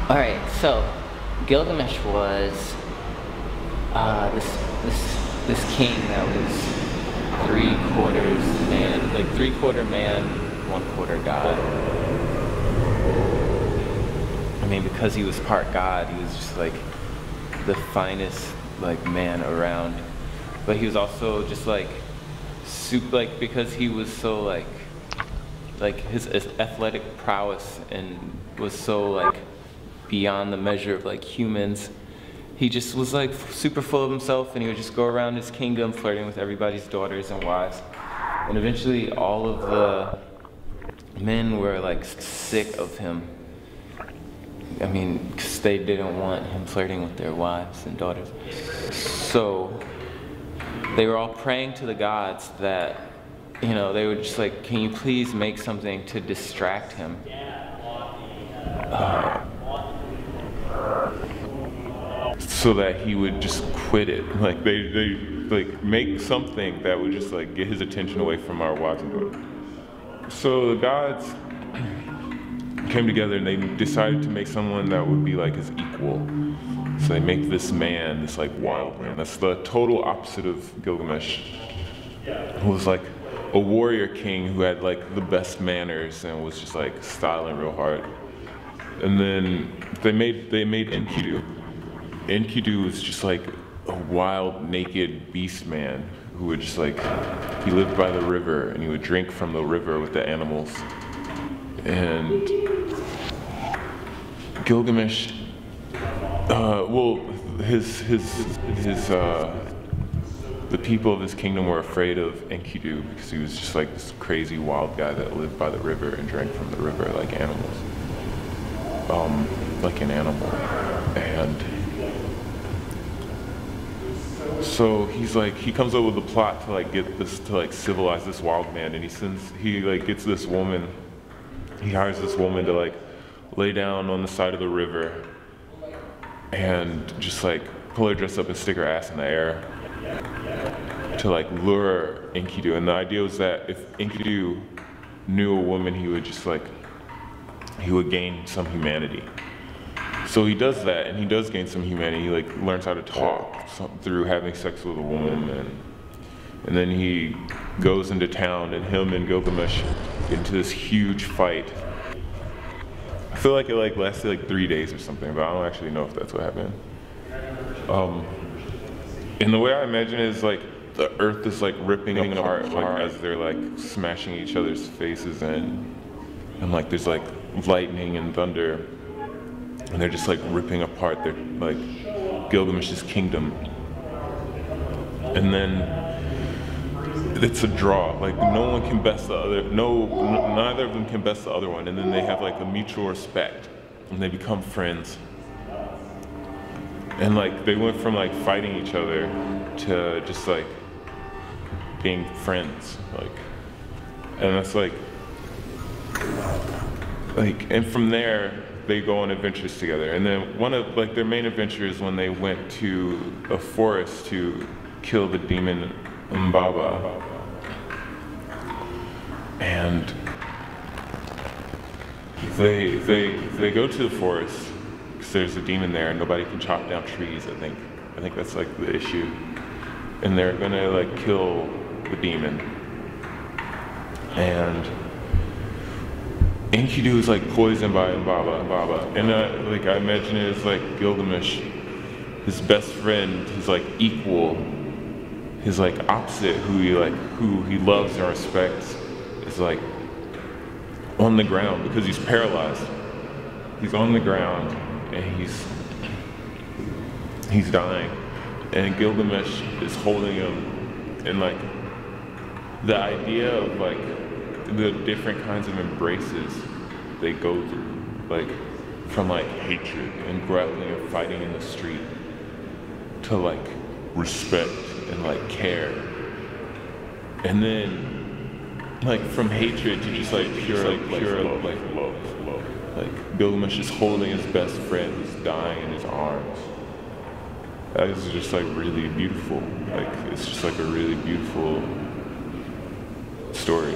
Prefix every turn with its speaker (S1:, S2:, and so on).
S1: Alright, so Gilgamesh was this king that was 3/4 man, like 3/4 man, 1/4 god. I mean, because he was part god, he was just like the finest like man around. But he was also just like because he was so like his athletic prowess and was so like beyond the measure of like humans. He just was like super full of himself, and he would just go around his kingdom flirting with everybody's daughters and wives. And eventually all of the men were like sick of him. I mean, because they didn't want him flirting with their wives and daughters. So they were all praying to the gods that, you know, they would just like, can you please make something to distract him?
S2: So that he would just quit it. Like they like make something that would just like get his attention away from our wives and daughters. So the gods came together and they decided to make someone that would be like his equal. So they make this man, this like wild man. That's the total opposite of Gilgamesh, who was like a warrior king who had like the best manners and was just like styling real hard. And then they made Enkidu. Enkidu was just like a wild, naked beast man who would just like, he lived by the river and he would drink from the river with the animals. And Gilgamesh, the people of his kingdom were afraid of Enkidu because he was just like this crazy wild guy that lived by the river and drank from the river like animals. Like an animal. And so he comes up with a plot to like get this, to like civilize this wild man, and he gets this woman, he hires this woman to like lay down on the side of the river and just like pull her dress up and stick her ass in the air to like lure Enkidu. And the idea was that if Enkidu knew a woman, he would gain some humanity. So he does that, and he does gain some humanity. He like learns how to talk through having sex with a woman, and then he goes into town, and him and Gilgamesh get into this huge fight. I feel like it like lasted like 3 days or something, but I don't actually know if that's what happened. And the way I imagine it is like the earth is like ripping apart like as they're like smashing each other's faces in, and like there's like lightning and thunder. And they're just like ripping apart their like Gilgamesh's kingdom. And then it's a draw. Like no one can best the other. Neither of them can best the other one. And then they have like a mutual respect, and they become friends. And like they went from like fighting each other to just like being friends. And that's like, and from there, they go on adventures together. And then one of like their main adventures when they went to a forest to kill the demon Mbaba. And they go to the forest because there's a demon there and nobody can chop down trees, I think that's like the issue. And they're gonna like kill the demon. And Enkidu is like poisoned by Mbaba. And I imagine it as like Gilgamesh, his best friend, his like equal, his like opposite, who he loves and respects, is like on the ground because he's paralyzed. He's on the ground and he's dying. And Gilgamesh is holding him, and like the idea of like the different kinds of embraces they go through, like from like hatred and grappling and fighting in the street to like respect and like care, and then like from hatred to just like pure love. Like Gilgamesh is holding his best friend who's dying in his arms. That is just like really beautiful. Like it's just like a really beautiful story.